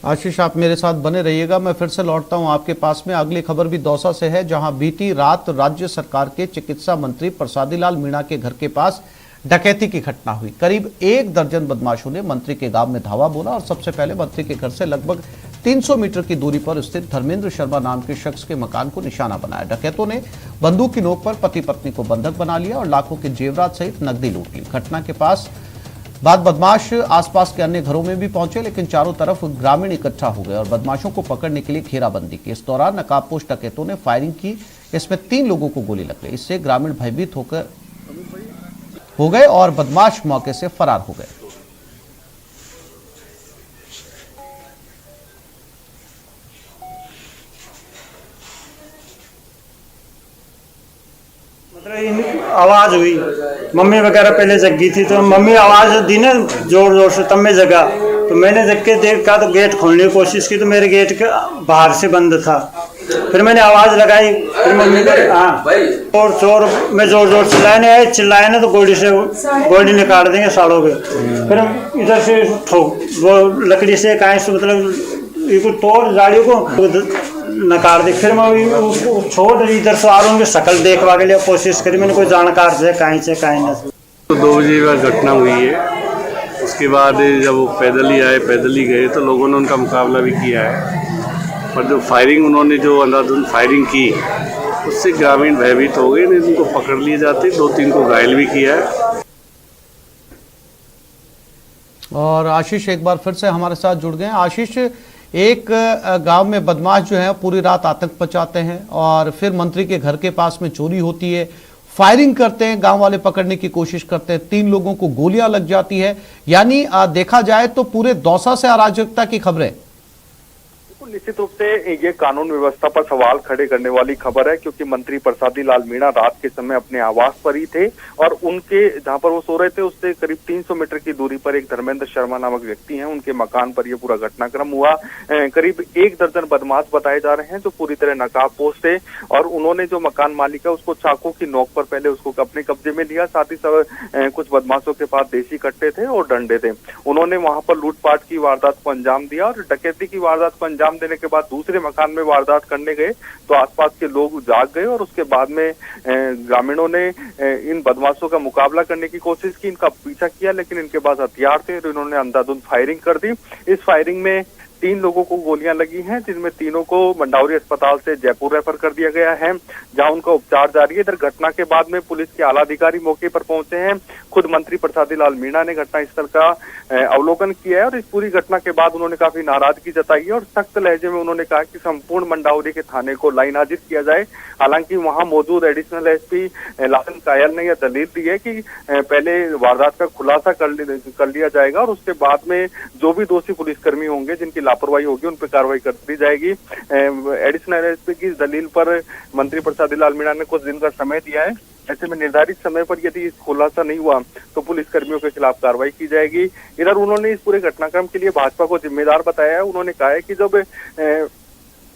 आशीष, आप मेरे साथ बने रहिएगा। मैं फिर से लौटता हूं आपके पास में। अगली खबर भी दौसा से है, जहां बीती रात राज्य सरकार के चिकित्सा मंत्री प्रसादी लाल मीणा के घर के पास डकैती की घटना हुई। करीब 1 दर्जन बदमाशों ने मंत्री के गांव में धावा बोला और सबसे पहले मंत्री के घर से लगभग 300 मीटर की दूरी पर स्थित धर्मेंद्र शर्मा नाम के शख्स के मकान को निशाना बनाया। डकैतों ने बंदूक की नोक पर पति पत्नी को बंधक बना लिया और लाखों के जेवरात सहित नकदी लूट ली। घटना के बाद बदमाश आसपास के अन्य घरों में भी पहुंचे, लेकिन चारों तरफ ग्रामीण इकट्ठा हो गए और बदमाशों को पकड़ने के लिए घेराबंदी की। इस दौरान नकाबपोश डकैतों ने फायरिंग की। इसमें 3 लोगों को गोली लग गई। इससे ग्रामीण भयभीत हो गए और बदमाश मौके से फरार हो गए। आवाज हुई, मम्मी वगैरह पहले जगी थी, तो मम्मी आवाज दी ना जोर जोर से, तब मैं जगा। तो मैंने जग के देखा तो गेट खोलने की कोशिश की तो मेरे गेट के बाहर से बंद था। फिर मैंने आवाज लगाई, फिर मम्मी को और चोर मैं जोर जोर चिल्लाए ना तो गोली निकाल देंगे सालों के। फिर इधर से वो लकड़ी से काहे से मतलब तोड़ गाड़ियों को नकार दी। फिर मैं छोड़ इधर से आ रहा हूँ, शकल देखवा के लिए कोशिश करी। मैंने कोई जानकार से कहीं नहीं। तो 2 बजे का घटना हुई है। उसके बाद जब वो पैदल ही आए, पैदल ही गए, तो लोगों ने उनका मुकाबला भी किया है। पर जो फायरिंग उन्होंने जो अंधाधुंध फायरिंग की, उससे ग्रामीण भयभीत हो गए। नहीं उनको पकड़ लिए जाते, 2-3 को घायल भी किया है। और आशीष एक बार फिर से हमारे साथ जुड़ गए। आशीष, एक गांव में बदमाश जो है पूरी रात आतंक मचाते हैं और फिर मंत्री के घर के पास में चोरी होती है, फायरिंग करते हैं, गांव वाले पकड़ने की कोशिश करते हैं, 3 लोगों को गोलियां लग जाती है। यानी देखा जाए तो पूरे दौसा से अराजकता की खबरें। निश्चित रूप से ये कानून व्यवस्था पर सवाल खड़े करने वाली खबर है, क्योंकि मंत्री प्रसादी लाल मीणा रात के समय अपने आवास पर ही थे और उनके जहां पर वो सो रहे थे उससे करीब 300 मीटर की दूरी पर एक धर्मेंद्र शर्मा नामक व्यक्ति हैं, उनके मकान पर यह पूरा घटनाक्रम हुआ। करीब 1 दर्जन बदमाश बताए जा रहे हैं जो पूरी तरह नकाबपोश थे और उन्होंने जो मकान मालिक है उसको चाकू की नोक पर पहले उसको अपने कब्जे में लिया। साथ ही कुछ बदमाशों के पास देसी कट्टे थे और डंडे थे। उन्होंने वहां पर लूटपाट की वारदात को अंजाम दिया और डकैती की वारदात को अंजाम देने के बाद दूसरे मकान में वारदात करने गए तो आसपास के लोग जाग गए और उसके बाद में ग्रामीणों ने इन बदमाशों का मुकाबला करने की कोशिश की, इनका पीछा किया, लेकिन इनके पास हथियार थे तो इन्होंने अंधाधुंध फायरिंग कर दी। इस फायरिंग में 3 लोगों को गोलियां लगी हैं, जिनमें तीनों को मंडावरी अस्पताल से जयपुर रेफर कर दिया गया है, जहां उनका उपचार जारी है। इधर घटना के बाद में पुलिस के आला अधिकारी मौके पर पहुंचे हैं। खुद मंत्री प्रसादी लाल मीणा ने घटनास्थल का अवलोकन किया है और इस पूरी घटना के बाद उन्होंने काफी नाराजगी जताई है और सख्त लहजे में उन्होंने कहा कि संपूर्ण मंडावरी के थाने को लाइन हाजिर किया जाए। हालांकि वहां मौजूद एडिशनल एसपी लालन कायल ने यह दलील दी है कि पहले वारदात का खुलासा कर लिया जाएगा और उसके बाद में जो भी दोषी पुलिसकर्मी होंगे जिनकी लापरवाही होगी उन पर कार्रवाई कर दी जाएगी। एडिशनल एसपी की दलील पर मंत्री प्रसादी लाल मीणा ने कुछ दिन का समय दिया है। ऐसे में निर्धारित समय पर यदि खुलासा नहीं हुआ तो पुलिस कर्मियों के खिलाफ कार्रवाई की जाएगी। इधर उन्होंने इस पूरे घटनाक्रम के लिए भाजपा को जिम्मेदार बताया है। उन्होंने कहा है कि जब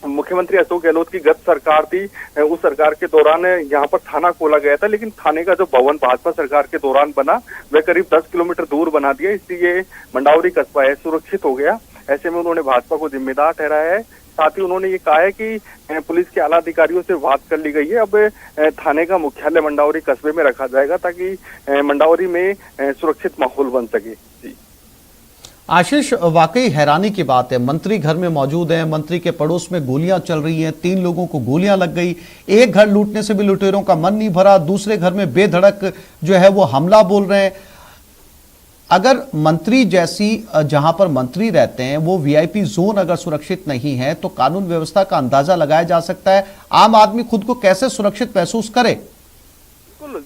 मुख्यमंत्री अशोक गहलोत की गत सरकार थी, उस सरकार के दौरान यहाँ पर थाना खोला गया था, लेकिन थाने का जो भवन भाजपा सरकार के दौरान बना वह करीब 10 किलोमीटर दूर बना दिया, इसलिए मंडावरी कस्बा है सुरक्षित हो गया। ऐसे में उन्होंने भाजपा को जिम्मेदार ठहराया है। साथ ही उन्होंने ये कहा है कि पुलिस के आला अधिकारियों से बात कर ली गई है। अब थाने का मुख्यालय मंडावरी कस्बे में रखा जाएगा ताकि मंडावरी में सुरक्षित माहौल बन सके। जी आशीष, वाकई हैरानी की बात है। मंत्री घर में मौजूद है, मंत्री के पड़ोस में गोलियां चल रही हैं, 3 लोगों को गोलियां लग गई। एक घर लूटने से भी लुटेरों का मन नहीं भरा, दूसरे घर में बेधड़क जो है वो हमला बोल रहे हैं। अगर मंत्री जैसी जहां पर मंत्री रहते हैं वो वीआईपी जोन अगर सुरक्षित नहीं है तो कानून व्यवस्था का अंदाजा लगाया जा सकता है आम आदमी खुद को कैसे सुरक्षित महसूस करे।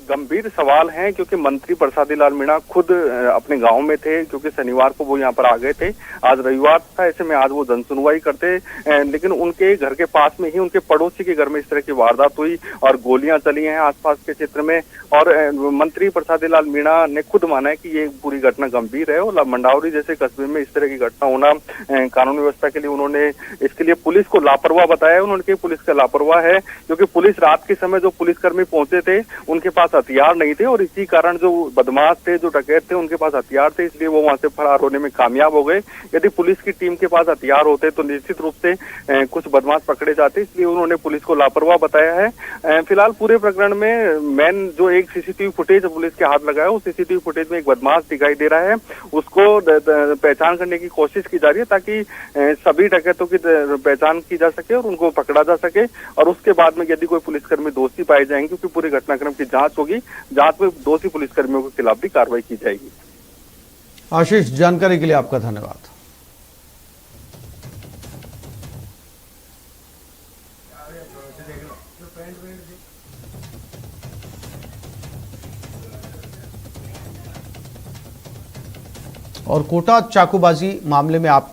गंभीर सवाल है, क्योंकि मंत्री प्रसादी लाल मीणा खुद अपने गांव में थे, क्योंकि शनिवार को वो यहाँ पर आ गए थे। आज रविवार था, ऐसे में आज वो जनसुनवाई करते, लेकिन उनके घर के पास में ही उनके पड़ोसी के घर में इस तरह की वारदात हुई और गोलियां चली हैं आसपास के क्षेत्र में। और मंत्री प्रसादी लाल मीणा ने खुद माना है कि ये पूरी घटना गंभीर है और मंडावरी जैसे कस्बे में इस तरह की घटना होना कानून व्यवस्था के लिए उन्होंने इसके लिए पुलिस को लापरवाह बताया। उन्होंने पुलिस का लापरवाह है, क्योंकि पुलिस रात के समय जो पुलिसकर्मी पहुंचे थे उनके उनके पास हथियार नहीं थे और इसी कारण जो बदमाश थे, जो डकैत थे, उनके पास हथियार थे, इसलिए वो वहां से फरार होने में कामयाब हो गए। यदि पुलिस की टीम के पास हथियार होते तो निश्चित रूप से कुछ बदमाश पकड़े जाते, इसलिए उन्होंने पुलिस को लापरवाह बताया है। फिलहाल पूरे प्रकरण में मेन जो एक सीसीटीवी फुटेज पुलिस के हाथ लगा है, उस सीसीटीवी फुटेज में एक बदमाश दिखाई दे रहा है, उसको पहचान करने की कोशिश की जा रही है ताकि सभी डकैतों की पहचान की जा सके और उनको पकड़ा जा सके। और उसके बाद में यदि कोई पुलिसकर्मी दोषी पाए जाएंगे, क्योंकि पूरे घटनाक्रम की जांच होगी, जांच में दोषी पुलिसकर्मियों के खिलाफ भी कार्रवाई की जाएगी। आशीष, जानकारी के लिए आपका धन्यवाद। और कोटा चाकूबाजी मामले में आप